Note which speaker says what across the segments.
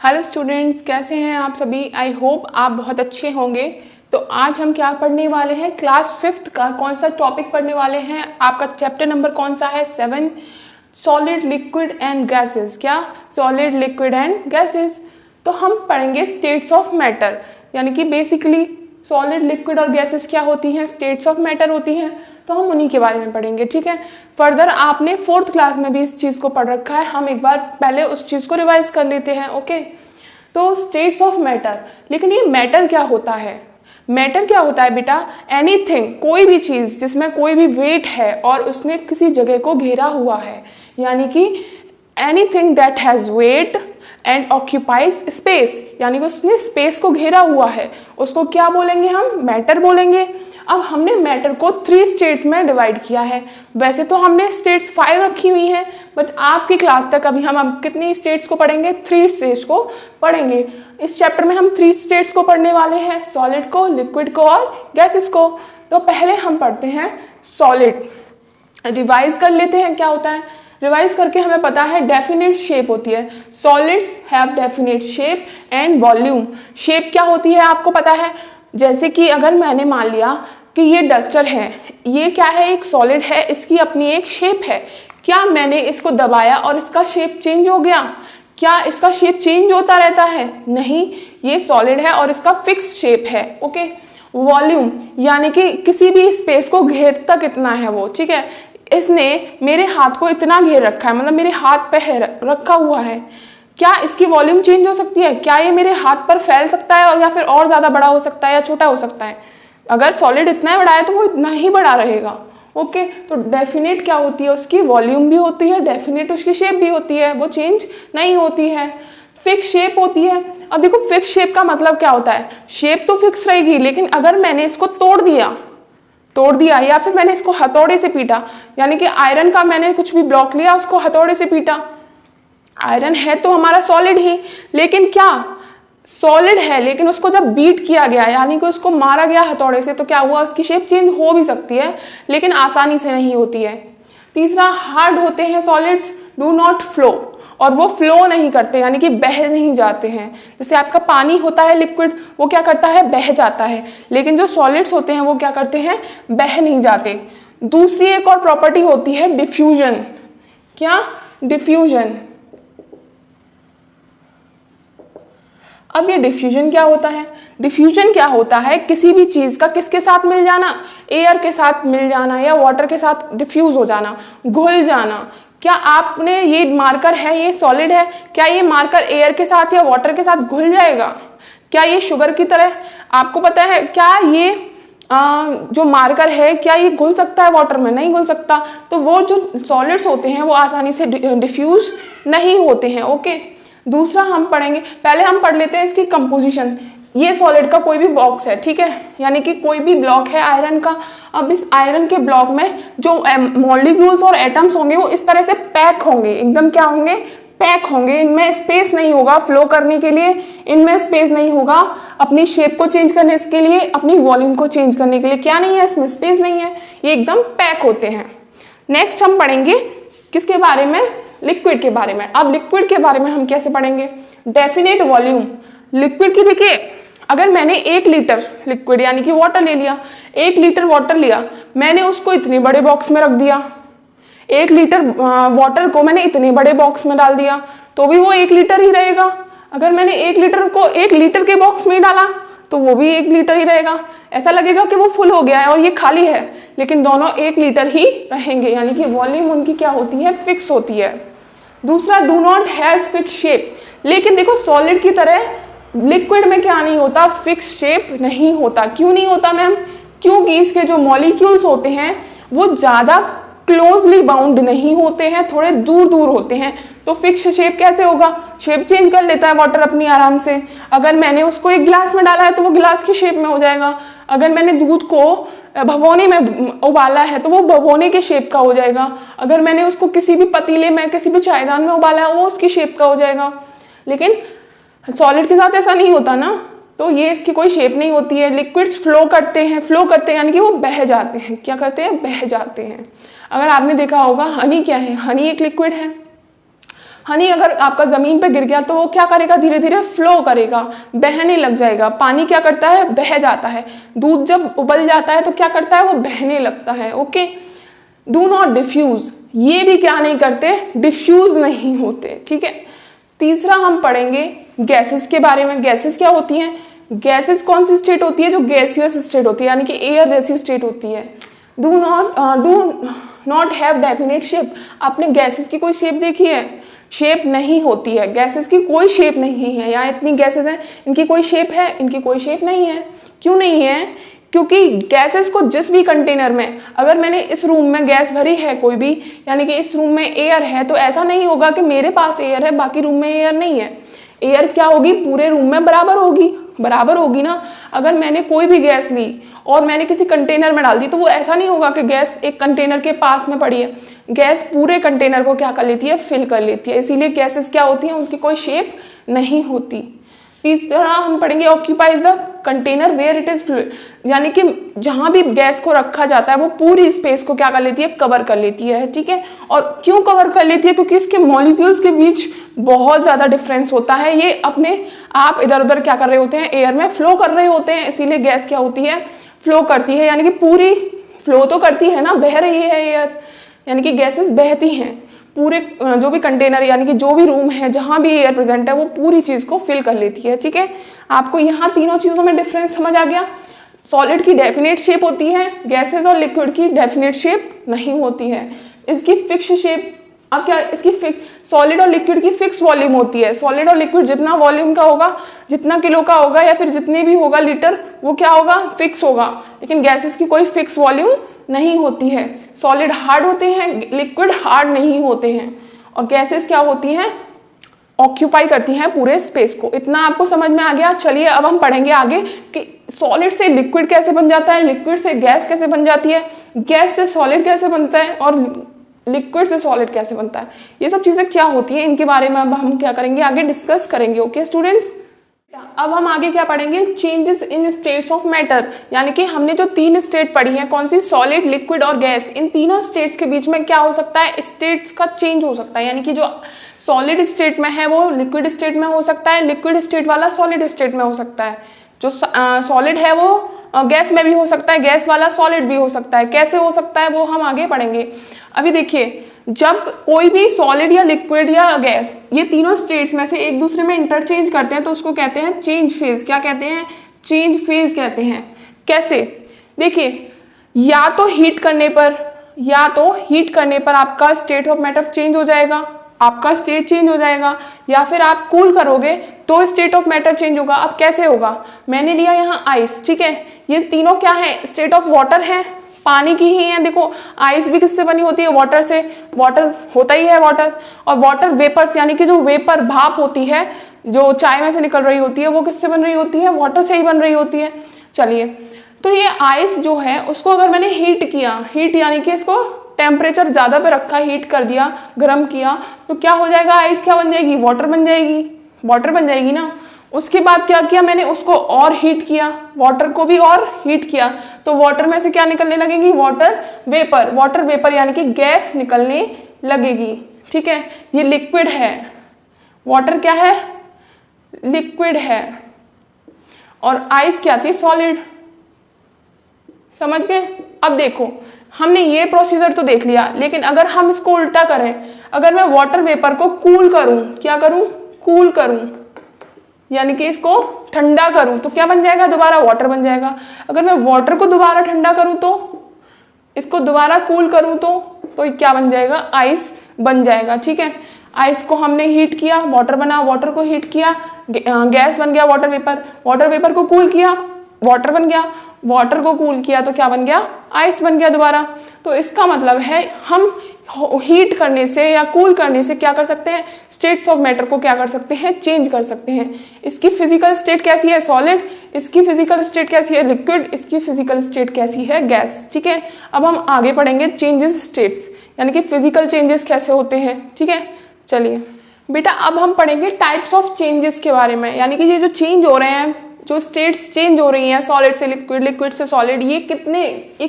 Speaker 1: Hello students, कैसे हैं आप सभी। आई होप आप बहुत अच्छे होंगे। तो आज हम क्या पढ़ने वाले हैं, क्लास 5th का कौन सा टॉपिक पढ़ने वाले हैं। आपका चैप्टर नंबर कौन सा है, 7, सॉलिड लिक्विड एंड गैसेस। क्या, सॉलिड लिक्विड एंड गैसेस। तो हम पढ़ेंगे स्टेट्स ऑफ मैटर, यानी कि बेसिकली सॉलिड लिक्विड और गैसेस क्या होती हैं, स्टेट्स ऑफ मैटर होती हैं। तो हम उन्हीं के बारे में पढ़ेंगे, ठीक है। फर्दर आपने 4th क्लास में भी इस चीज़ को पढ़ रखा है, हम एक बार पहले उस चीज़ को रिवाइज कर लेते हैं। ओके, तो स्टेट्स ऑफ मैटर। लेकिन ये मैटर क्या होता है, मैटर क्या होता है बेटा, एनीथिंग, कोई भी चीज़ जिसमें कोई भी वेट है और उसने किसी जगह को घेरा हुआ है, यानी कि anything that has wait and occupies space, यानी कि उसने स्पेस को घेरा हुआ है, उसको क्या बोलेंगे हम, मैटर बोलेंगे। अब हमने मैटर को 3 स्टेट्स में डिवाइड किया है। वैसे तो हमने स्टेट्स 5 रखी हुई हैं, बट आपकी क्लास तक अभी हम अब कितनी स्टेट्स को पढ़ेंगे, 3 स्टेट्स को पढ़ेंगे। इस चैप्टर में हम 3 स्टेट्स को पढ़ने वाले हैं, सॉलिड को, लिक्विड को और गैसेस को। तो पहले हम पढ़ते हैं सॉलिड। रिवाइज कर लेते हैं क्या होता है। रिवाइज करके हमें पता है डेफिनेट शेप होती है, solids have definite shape and volume. Shape क्या होती है आपको पता है, जैसे कि अगर मैंने मान लिया कि ये डस्टर है, ये क्या है, एक सॉलिड है, इसकी अपनी एक शेप है। क्या मैंने इसको दबाया और इसका शेप चेंज हो गया, क्या इसका शेप चेंज होता रहता है, नहीं, ये सॉलिड है और इसका फिक्स शेप है। ओके, वॉल्यूम यानी कि किसी भी स्पेस को घेरता कितना है वो, ठीक है। इसने मेरे हाथ को इतना घेर रखा है, मतलब मेरे हाथ पे रखा हुआ है, क्या इसकी वॉल्यूम चेंज हो सकती है, क्या ये मेरे हाथ पर फैल सकता है या फिर और ज़्यादा बड़ा हो सकता है या छोटा हो सकता है। अगर सॉलिड इतना बड़ा है तो वो इतना ही बड़ा रहेगा। ओके, तो डेफिनेट क्या होती है, उसकी वॉल्यूम भी होती है, डेफिनेट उसकी शेप भी होती है, वो चेंज नहीं होती है। फिक्स शेप होती है। अब देखो फिक्स शेप का मतलब क्या होता है, शेप तो फिक्स रहेगी, लेकिन अगर मैंने इसको तोड़ दिया या फिर मैंने इसको हथौड़े से पीटा, यानी कि आयरन का मैंने कुछ भी ब्लॉक लिया, उसको हथौड़े से पीटा, आयरन है तो हमारा सॉलिड ही, लेकिन क्या सॉलिड है, लेकिन उसको जब बीट किया गया, यानी कि उसको मारा गया हथौड़े से, तो क्या हुआ, उसकी शेप चेंज हो भी सकती है, लेकिन आसानी से नहीं होती है। तीसरा, हार्ड होते हैं सॉलिड्स, डू नॉट फ्लो, और वो फ्लो नहीं करते, यानी कि बह नहीं जाते हैं। जैसे आपका पानी होता है लिक्विड, वो क्या करता है, बह जाता है, लेकिन जो सॉलिड्स होते हैं वो क्या करते हैं, बह नहीं जाते। दूसरी एक और प्रॉपर्टी होती है डिफ्यूजन। क्या, डिफ्यूजन। अब ये डिफ्यूजन क्या होता है, डिफ्यूजन क्या होता है, किसी भी चीज़ का किसके साथ मिल जाना, एयर के साथ मिल जाना या वाटर के साथ डिफ्यूज हो जाना, घुल जाना। क्या आपने, ये मार्कर है, ये सॉलिड है, क्या ये मार्कर एयर के साथ या वाटर के साथ घुल जाएगा, क्या ये शुगर की तरह, आपको पता है, क्या ये जो मार्कर है क्या ये घुल सकता है वाटर में, नहीं घुल सकता। तो वो जो सॉलिड्स होते हैं वो आसानी से डिफ्यूज नहीं होते हैं। ओके, दूसरा हम पढ़ेंगे, पहले हम पढ़ लेते हैं इसकी कंपोजिशन। ये सॉलिड का कोई भी बॉक्स है, ठीक है, यानी कि कोई भी ब्लॉक है आयरन का। अब इस आयरन के ब्लॉक में जो मॉलिक्यूल्स और एटम्स होंगे वो इस तरह से पैक होंगे, एकदम क्या होंगे, पैक होंगे। इनमें स्पेस नहीं होगा फ्लो करने के लिए, इनमें स्पेस नहीं होगा अपनी शेप को चेंज करने के लिए, अपनी वॉल्यूम को चेंज करने के लिए, क्या नहीं है, इसमें स्पेस नहीं है, ये एकदम पैक होते हैं। नेक्स्ट हम पढ़ेंगे किसके बारे में, लिक्विड के बारे में। अब लिक्विड के बारे में हम कैसे पढ़ेंगे, डेफिनेट वॉल्यूम। लिक्विड की देखिए, अगर मैंने 1 लीटर लिक्विड यानी कि वाटर ले लिया, 1 लीटर वाटर लिया, मैंने उसको इतने बड़े बॉक्स में रख दिया, 1 लीटर वाटर को मैंने इतने बड़े बॉक्स में डाल दिया, तो भी वो 1 लीटर ही रहेगा। अगर मैंने 1 लीटर को 1 लीटर के बॉक्स में डाला तो वो भी 1 लीटर ही रहेगा। ऐसा लगेगा कि वो फुल हो गया है और ये खाली है, लेकिन दोनों 1 लीटर ही रहेंगे, यानी कि वॉल्यूम उनकी क्या होती है, फिक्स होती है। दूसरा, do not has fix shape. लेकिन देखो सॉलिड की तरह लिक्विड में क्या नहीं होता, फिक्स शेप नहीं होता। क्यों नहीं होता मैम, क्योंकि इसके जो मॉलिक्यूल्स होते हैं वो ज़्यादा क्लोजली बाउंड नहीं होते हैं, थोड़े दूर दूर होते हैं। तो फिक्स शेप कैसे होगा, शेप चेंज कर लेता है वाटर अपनी आराम से। अगर मैंने उसको एक गिलास में डाला है तो वो गिलास की शेप में हो जाएगा, अगर मैंने दूध को भगोने में उबाला है तो वो भगोने के शेप का हो जाएगा, अगर मैंने उसको किसी भी पतीले में, किसी भी चायदान में उबाला है वो उसकी शेप का हो जाएगा। लेकिन सॉलिड के साथ ऐसा नहीं होता ना, तो ये इसकी कोई शेप नहीं होती है। लिक्विड्स फ्लो करते हैं यानी कि वो बह जाते हैं। क्या करते हैं, बह जाते हैं। अगर आपने देखा होगा हनी क्या है, हनी एक लिक्विड है। हनी अगर आपका ज़मीन पे गिर गया तो वो क्या करेगा, धीरे धीरे फ्लो करेगा, बहने लग जाएगा। पानी क्या करता है, बह जाता है। दूध जब उबल जाता है तो क्या करता है, वो बहने लगता है। ओके, डू नॉट डिफ्यूज, ये भी क्या नहीं करते, डिफ्यूज नहीं होते। ठीक है, तीसरा हम पढ़ेंगे गैसेस के बारे में। गैसेस क्या होती हैं, गैसेस कौन सी स्टेट होती है, जो गैसियस स्टेट होती है, यानी कि एयर जैसी स्टेट होती है। Do not have definite shape, आपने गैसेस की कोई शेप देखी है, शेप नहीं होती है, गैसेस की कोई शेप नहीं है। यहाँ इतनी गैसेस हैं, इनकी कोई शेप है, इनकी कोई शेप नहीं है। क्यों नहीं है, क्योंकि गैसेस को जिस भी कंटेनर में, अगर मैंने इस रूम में गैस भरी है कोई भी, यानी कि इस रूम में एयर है, तो ऐसा नहीं होगा कि मेरे पास एयर है बाकी रूम में एयर नहीं है। एयर क्या होगी, पूरे रूम में बराबर होगी, बराबर होगी ना। अगर मैंने कोई भी गैस ली और मैंने किसी कंटेनर में डाल दी, तो वो ऐसा नहीं होगा कि गैस एक कंटेनर के पास में पड़ी है। गैस पूरे कंटेनर को क्या कर लेती है, फिल कर लेती है। इसीलिए गैसेस क्या होती हैं, उनकी कोई शेप नहीं होती। तीसरा हम पढ़ेंगे occupies the container where it is fluid, यानी कि जहां भी गैस को रखा जाता है वो पूरी स्पेस को क्या कर लेती है, कवर कर लेती है। ठीक है, और क्यों कवर कर लेती है, क्योंकि इसके मॉलिक्यूल्स के बीच बहुत ज़्यादा डिफरेंस होता है। ये अपने आप इधर उधर क्या कर रहे होते हैं, एयर में फ्लो कर रहे होते हैं, इसीलिए गैस क्या होती है, फ्लो करती है। यानी कि पूरी फ्लो तो करती है ना, बह रही है एयर, यानी कि गैसेस बहती हैं। पूरे जो भी कंटेनर, यानी कि जो भी रूम है जहाँ भी एयर प्रेजेंट है, वो पूरी चीज़ को फिल कर लेती है। ठीक है, आपको यहाँ तीनों चीज़ों में डिफरेंस समझ आ गया। सॉलिड की डेफिनेट शेप होती है, गैसेस और लिक्विड की डेफिनेट शेप नहीं होती है। इसकी फिक्स शेप, अब क्या, इसकी सॉलिड और लिक्विड की फिक्स वॉल्यूम होती है। सॉलिड और लिक्विड जितना वॉल्यूम का होगा, जितना किलो का होगा या फिर जितने भी होगा लीटर, वो क्या होगा, फिक्स होगा। लेकिन गैसेस की कोई फिक्स वॉल्यूम नहीं होती है। सॉलिड हार्ड होते हैं, लिक्विड हार्ड नहीं होते हैं। और गैसेस क्या होती हैं, ऑक्यूपाई करती हैं पूरे स्पेस को। इतना आपको समझ में आ गया। चलिए अब हम पढ़ेंगे आगे कि सॉलिड से लिक्विड कैसे बन जाता है, लिक्विड से गैस कैसे बन जाती है, गैस से सॉलिड कैसे बनता है, और लिक्विड से सॉलिड कैसे बनता है। ये सब चीज़ें क्या होती हैं, इनके बारे में अब हम क्या करेंगे, आगे डिस्कस करेंगे। ओके स्टूडेंट्स, अब हम आगे क्या पढ़ेंगे, changes in states of matter, यानी कि हमने जो 3 स्टेट पढ़ी हैं, कौन सी, सॉलिड, लिक्विड और गैस, इन तीनों स्टेट्स के बीच में क्या हो सकता है, स्टेट्स का चेंज हो सकता है। यानी कि जो सॉलिड स्टेट में है वो लिक्विड स्टेट में हो सकता है, लिक्विड स्टेट वाला सॉलिड स्टेट में हो सकता है, जो सॉलिड है वो गैस में भी हो सकता है, गैस वाला सॉलिड भी हो सकता है। कैसे हो सकता है वो हम आगे पढ़ेंगे। अभी देखिए, जब कोई भी सॉलिड या लिक्विड या गैस, ये तीनों स्टेट्स में से एक दूसरे में इंटरचेंज करते हैं तो उसको कहते हैं चेंज फेज। क्या कहते हैं, चेंज फेज कहते हैं। कैसे, देखिए, या तो हीट करने पर आपका स्टेट ऑफ मैटर चेंज हो जाएगा, आपका स्टेट चेंज हो जाएगा, या फिर आप कूल करोगे तो स्टेट ऑफ मैटर चेंज होगा। अब कैसे होगा, मैंने लिया यहाँ आइस, ठीक है, ये तीनों क्या है, स्टेट ऑफ वाटर है, पानी की ही है। देखो आइस भी किससे बनी होती है, वाटर से, वाटर होता ही है वाटर। और वाटर वेपर्स, यानी कि जो वेपर भाप होती है जो चाय में से निकल रही होती है, वो किससे बन रही होती है, वाटर से ही बन रही होती है। चलिए, तो ये आइस जो है उसको अगर मैंने हीट किया, हीट यानी कि इसको टेम्परेचर ज़्यादा पे रखा, हीट कर दिया, गर्म किया, तो क्या हो जाएगा, आइस क्या बन जाएगी, वाटर बन जाएगी, वाटर बन जाएगी ना। उसके बाद क्या किया मैंने, उसको और हीट किया, वाटर को भी और हीट किया, तो वाटर में से क्या निकलने लगेगी, वाटर वेपर यानी कि गैस निकलने लगेगी। ठीक है, ये लिक्विड है, वाटर क्या है, लिक्विड है, और आइस क्या थी, सॉलिड। समझ गए। अब देखो, हमने ये प्रोसीजर तो देख लिया, लेकिन अगर हम इसको उल्टा करें, अगर मैं वाटर वेपर को कूल करूं, क्या करूं, कूल करूं, यानी कि इसको ठंडा करूं, तो क्या बन जाएगा, दोबारा वाटर बन जाएगा। अगर मैं वाटर को दोबारा ठंडा करूं, तो इसको दोबारा कूल करूं, तो क्या बन जाएगा, आइस बन जाएगा। ठीक है, आइस को हमने हीट किया, वाटर बना, वाटर को हीट किया, गैस बन गया, वाटर वेपर को कूल किया, वाटर बन गया, वाटर को कूल किया तो क्या बन गया, आइस बन गया दोबारा। तो इसका मतलब है हम हीट करने से या कूल करने से क्या कर सकते हैं, स्टेट्स ऑफ मैटर को क्या कर सकते हैं, चेंज कर सकते हैं। इसकी फिजिकल स्टेट कैसी है, सॉलिड, इसकी फिजिकल स्टेट कैसी है, लिक्विड, इसकी फिजिकल स्टेट कैसी है, गैस। ठीक है, अब हम आगे पढ़ेंगे चेंजेस स्टेट्स, यानी कि फिजिकल चेंजेस कैसे होते हैं। ठीक है, चलिए बेटा, अब हम पढ़ेंगे टाइप्स ऑफ चेंजेस के बारे में, यानी कि ये जो चेंज हो रहे हैं जो स्टेट्स चेंज हो रही हैं सॉलिड से लिक्विड, लिक्विड से सॉलिड, ये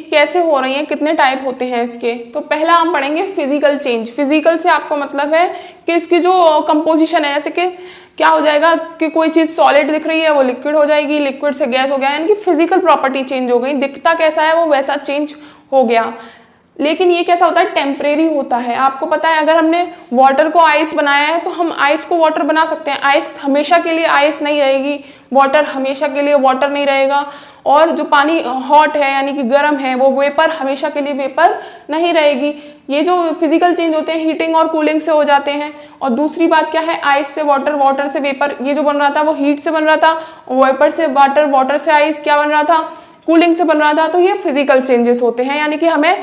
Speaker 1: कैसे हो रही हैं, कितने टाइप होते हैं इसके। तो पहला हम पढ़ेंगे फिजिकल चेंज। फिजिकल से आपको मतलब है कि इसकी जो कंपोजिशन है, जैसे कि क्या हो जाएगा कि कोई चीज़ सॉलिड दिख रही है वो लिक्विड हो जाएगी, लिक्विड से गैस हो गया, यानी कि फिजिकल प्रॉपर्टी चेंज हो गई, दिखता कैसा है वो वैसा चेंज हो गया। लेकिन ये कैसा होता है, टेम्परेरी होता है। आपको पता है अगर हमने वाटर को आइस बनाया है तो हम आइस को वाटर बना सकते हैं, आइस हमेशा के लिए आइस नहीं रहेगी, वाटर हमेशा के लिए वाटर नहीं रहेगा, और जो पानी हॉट है यानी कि गर्म है वो वेपर हमेशा के लिए वेपर नहीं रहेगी। ये जो फिजिकल चेंज होते हैं हीटिंग और कूलिंग से हो जाते हैं। और दूसरी बात क्या है, आइस से वाटर, वाटर से वेपर, ये जो बन रहा था वो हीट से बन रहा था, वेपर से वाटर, वाटर से आइस क्या बन रहा था, कूलिंग से बन रहा था। तो ये फिजिकल चेंजेस होते हैं, यानी कि हमें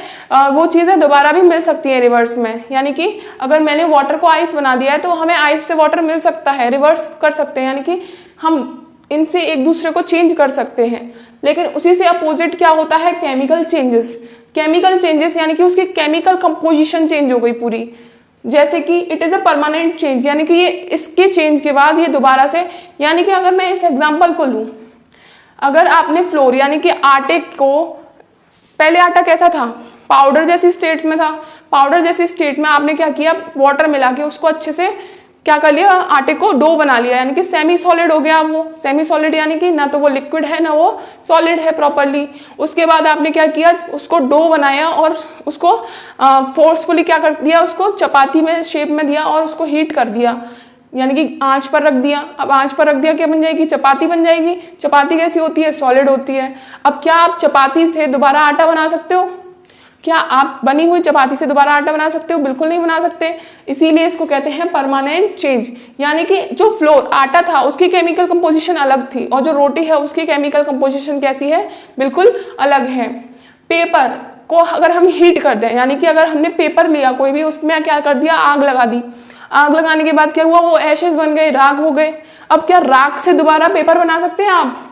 Speaker 1: वो चीज़ें दोबारा भी मिल सकती हैं रिवर्स में। यानी कि अगर मैंने वाटर को आइस बना दिया है तो हमें आइस से वाटर मिल सकता है, रिवर्स कर सकते हैं, यानी कि हम इनसे एक दूसरे को चेंज कर सकते हैं। लेकिन उसी से अपोजिट क्या होता है, केमिकल चेंजेस। केमिकल चेंजेस यानी कि उसकी केमिकल कंपोजिशन चेंज हो गई पूरी, जैसे कि it is a permanent change, यानी कि ये इसके चेंज के बाद ये दोबारा से, यानी कि अगर मैं इस एग्जाम्पल को लूँ, अगर आपने फ्लोर यानी कि आटे को, पहले आटा कैसा था, पाउडर जैसी स्टेट में था, पाउडर जैसी स्टेट में आपने क्या किया, वाटर मिला के उसको अच्छे से क्या कर लिया, आटे को डो बना लिया, यानी कि सेमी सॉलिड हो गया वो। सेमी सॉलिड यानी कि ना तो वो लिक्विड है ना वो सॉलिड है प्रॉपरली। उसके बाद आपने क्या किया, उसको डो बनाया और उसको फोर्सफुली क्या कर दिया, उसको चपाती में शेप में दिया और उसको हीट कर दिया, यानी कि आंच पर रख दिया। अब आंच पर रख दिया क्या बन जाएगी, चपाती बन जाएगी। चपाती कैसी होती है, सॉलिड होती है। अब क्या आप चपाती से दोबारा आटा बना सकते हो, क्या आप बनी हुई चपाती से दोबारा आटा बना सकते हो, बिल्कुल नहीं बना सकते। इसीलिए इसको कहते हैं परमानेंट चेंज, यानी कि जो फ्लोर आटा था उसकी केमिकल कंपोजिशन अलग थी और जो रोटी है उसकी केमिकल कंपोजिशन कैसी है, बिल्कुल अलग है। पेपर को अगर हम हीट कर दें, यानी कि अगर हमने पेपर लिया कोई भी, उसमें क्या कर दिया, आग लगा दी, आग लगाने के बाद क्या हुआ, वो एशेस बन गए, राख हो गए। अब क्या राख से दोबारा पेपर बना सकते हैं आप?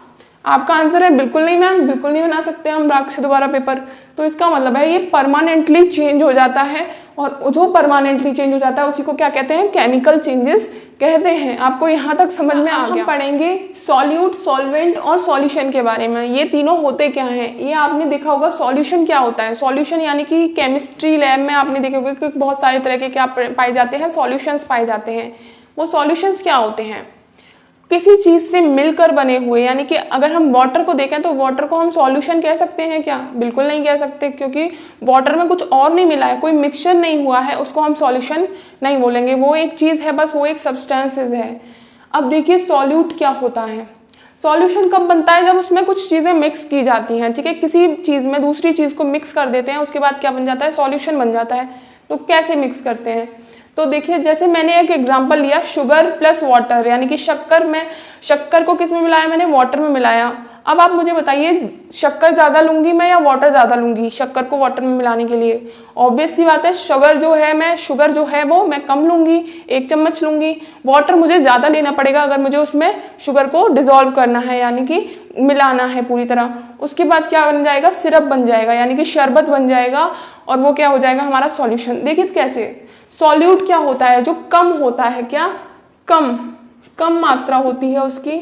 Speaker 1: आपका आंसर है बिल्कुल नहीं मैम, बिल्कुल नहीं बना सकते हम राख से दोबारा पेपर। तो इसका मतलब है ये परमानेंटली चेंज हो जाता है, और जो परमानेंटली चेंज हो जाता है उसी को क्या कहते हैं, केमिकल चेंजेस कहते हैं। आपको यहाँ तक समझ में आ गया। हम पढ़ेंगे सॉल्यूट, सॉल्वेंट और सॉल्यूशन के बारे में। ये तीनों होते क्या हैं, ये आपने देखा होगा। सॉल्यूशन क्या होता है, सॉल्यूशन यानी कि केमिस्ट्री लैब में आपने देखे होंगे कि बहुत सारे तरह के क्या पाए जाते हैं, सॉल्यूशंस पाए जाते हैं। वो सॉल्यूशंस क्या होते हैं, किसी चीज़ से मिलकर बने हुए, यानी कि अगर हम वाटर को देखें तो वाटर को हम सॉल्यूशन कह सकते हैं क्या, बिल्कुल नहीं कह सकते, क्योंकि वाटर में कुछ और नहीं मिला है, कोई मिक्सचर नहीं हुआ है, उसको हम सॉल्यूशन नहीं बोलेंगे। वो एक चीज़ है बस, वो एक सब्सटेंसेस है। अब देखिए सॉल्यूट क्या होता है। सॉल्यूशन कब बनता है, जब उसमें कुछ चीज़ें मिक्स की जाती हैं, ठीक है, किसी चीज़ में दूसरी चीज़ को मिक्स कर देते हैं, उसके बाद क्या बन जाता है, सॉल्यूशन बन जाता है। तो कैसे मिक्स करते हैं, तो देखिए जैसे मैंने एक एग्जांपल लिया, शुगर प्लस वाटर, यानी कि शक्कर को किस में मिलाया, मैंने वाटर में मिलाया। अब आप मुझे बताइए शक्कर ज़्यादा लूँगी मैं या वाटर ज़्यादा लूँगी शक्कर को वाटर में मिलाने के लिए? ऑब्वियस सी बात है, शुगर जो है वो मैं कम लूँगी, 1 चम्मच लूँगी। वाटर मुझे ज़्यादा लेना पड़ेगा अगर मुझे उसमें शुगर को डिज़ोल्व करना है, यानी कि मिलाना है पूरी तरह। उसके बाद क्या बन जाएगा, सिरप बन जाएगा, यानी कि शरबत बन जाएगा, और वो क्या हो जाएगा, हमारा सॉल्यूशन। देखिए कैसे सॉल्यूट क्या होता है, जो कम होता है, क्या कम मात्रा होती है उसकी,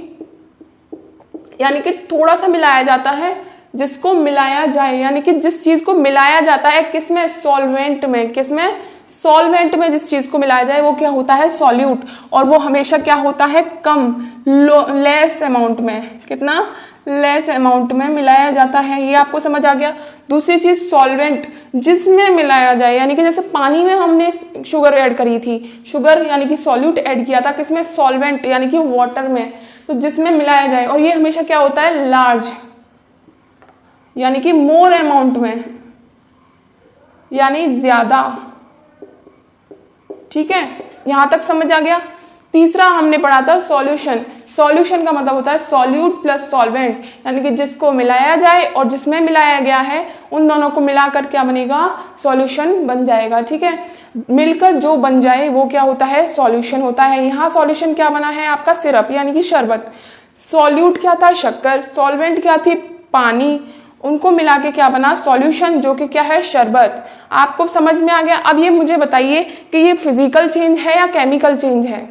Speaker 1: यानी कि थोड़ा सा मिलाया जाता है, जिसको मिलाया जाए, यानी कि जिस चीज को मिलाया जाता है किसमें, सॉल्वेंट में, किसमें, सॉल्वेंट में जिस चीज को मिलाया जाए वो क्या होता है, सॉल्यूट। और वो हमेशा क्या होता है, कम, लेस अमाउंट में, कितना, लेस अमाउंट में मिलाया जाता है। ये आपको समझ आ गया। दूसरी चीज सॉल्वेंट, जिसमें मिलाया जाए, यानी कि जैसे पानी में हमने शुगर ऐड करी थी, शुगर यानी कि सॉल्यूट ऐड किया था, किसमें, सॉल्वेंट यानी कि वाटर में, तो जिसमें मिलाया जाए। और ये हमेशा क्या होता है, लार्ज, यानी कि मोर अमाउंट में, यानी ज्यादा। ठीक है, यहां तक समझ आ गया। तीसरा हमने पढ़ा था सॉल्यूशन। सॉल्यूशन का मतलब होता है सॉल्यूट प्लस सॉल्वेंट, यानी कि जिसको मिलाया जाए और जिसमें मिलाया गया है उन दोनों को मिलाकर क्या बनेगा, सॉल्यूशन बन जाएगा। ठीक है, मिलकर जो बन जाए वो क्या होता है, सॉल्यूशन होता है। यहाँ सॉल्यूशन क्या बना है आपका, सिरप यानी कि शरबत। सॉल्यूट क्या था, शक्कर। सॉल्वेंट क्या थी, पानी। उनको मिला के क्या बना, सॉल्यूशन, जो कि क्या है, शरबत। आपको समझ में आ गया। अब ये मुझे बताइए कि ये फिजिकल चेंज है या केमिकल चेंज है।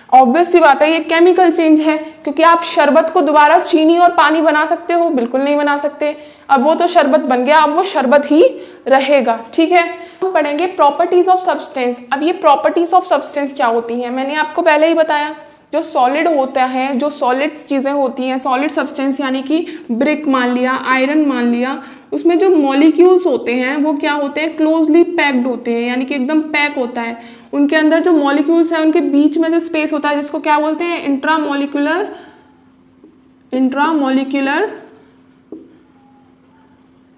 Speaker 1: ऑब्वियस सी बात है ये केमिकल चेंज है, क्योंकि आप शरबत को दोबारा चीनी और पानी बना सकते हो? बिल्कुल नहीं बना सकते। अब वो तो शरबत बन गया, अब वो शरबत ही रहेगा। ठीक है, हम पढ़ेंगे प्रॉपर्टीज ऑफ सब्सटेंस। अब ये प्रॉपर्टीज ऑफ सब्सटेंस क्या होती हैं, मैंने आपको पहले ही बताया। जो सॉलिड होता है, जो सॉलिड चीज़ें होती हैं, सॉलिड सब्सटेंस यानी कि ब्रिक मान लिया, आयरन मान लिया, उसमें जो मॉलिक्यूल्स होते हैं वो क्या होते हैं, क्लोजली पैक्ड होते हैं, यानी कि एकदम पैक होता है। उनके अंदर जो मॉलिक्यूल्स हैं उनके बीच में जो स्पेस होता है जिसको क्या बोलते हैं, इंट्रामॉलिक्यूलर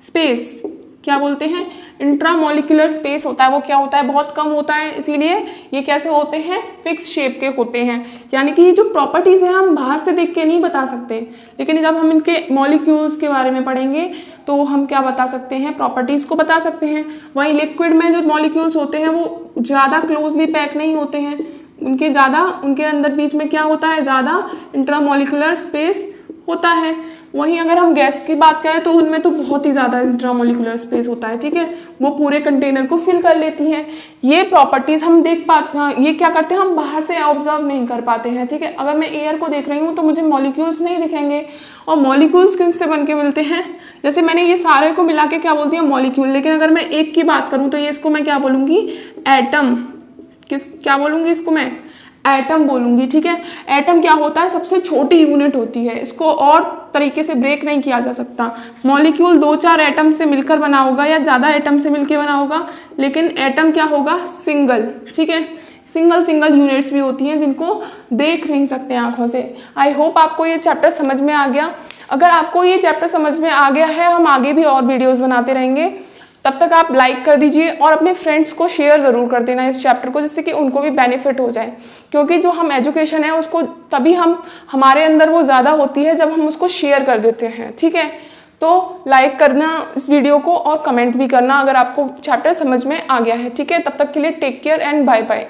Speaker 1: स्पेस। क्या बोलते हैं, इंट्रामॉलिक्यूलर स्पेस होता है। वो क्या होता है, बहुत कम होता है, इसीलिए ये कैसे होते हैं, फिक्स शेप के होते हैं। यानी कि ये जो प्रॉपर्टीज हैं हम बाहर से देख के नहीं बता सकते, लेकिन जब हम इनके मॉलिक्यूल्स के बारे में पढ़ेंगे तो हम क्या बता सकते हैं, प्रॉपर्टीज को बता सकते हैं। वहीं लिक्विड में जो मॉलिक्यूल्स होते हैं वो ज़्यादा क्लोजली पैक नहीं होते हैं, उनके अंदर बीच में क्या होता है, ज़्यादा इंट्रामॉलिक्यूलर स्पेस होता है। वहीं अगर हम गैस की बात करें तो उनमें तो बहुत ही ज़्यादा इंट्रामॉलिक्यूलर स्पेस होता है। ठीक है, वो पूरे कंटेनर को फिल कर लेती हैं। ये प्रॉपर्टीज हम देख पाते, ये क्या करते हैं, हम बाहर से ऑब्जर्व नहीं कर पाते हैं। ठीक है, अगर मैं एयर को देख रही हूँ तो मुझे मॉलिक्यूल्स नहीं दिखेंगे, और मॉलिक्यूल्स किससे बन के मिलते हैं, जैसे मैंने ये सारे को मिला के क्या बोलती हूँ, मॉलिक्यूल। लेकिन अगर मैं एक की बात करूँ तो ये इसको मैं क्या बोलूँगी, एटम। क्या बोलूँगी इसको मैं, एटम बोलूँगी। ठीक है, एटम क्या होता है, सबसे छोटी यूनिट होती है, इसको और तरीके से ब्रेक नहीं किया जा सकता। मॉलिक्यूल 2-4 एटम से मिलकर बना होगा या ज़्यादा एटम से मिलकर बना होगा, लेकिन एटम क्या होगा, सिंगल। ठीक है, सिंगल यूनिट्स भी होती हैं जिनको देख नहीं सकते आंखों से। आई होप आपको ये चैप्टर समझ में आ गया। अगर आपको ये चैप्टर समझ में आ गया है, हम आगे भी और वीडियोज़ बनाते रहेंगे। तब तक आप लाइक कर दीजिए और अपने फ्रेंड्स को शेयर ज़रूर कर देना इस चैप्टर को, जिससे कि उनको भी बेनिफिट हो जाए। क्योंकि जो हम एजुकेशन है उसको तभी हमारे अंदर वो ज़्यादा होती है जब हम उसको शेयर कर देते हैं। ठीक है, तो लाइक करना इस वीडियो को और कमेंट भी करना अगर आपको चैप्टर समझ में आ गया है। ठीक है, तब तक के लिए take care and bye bye.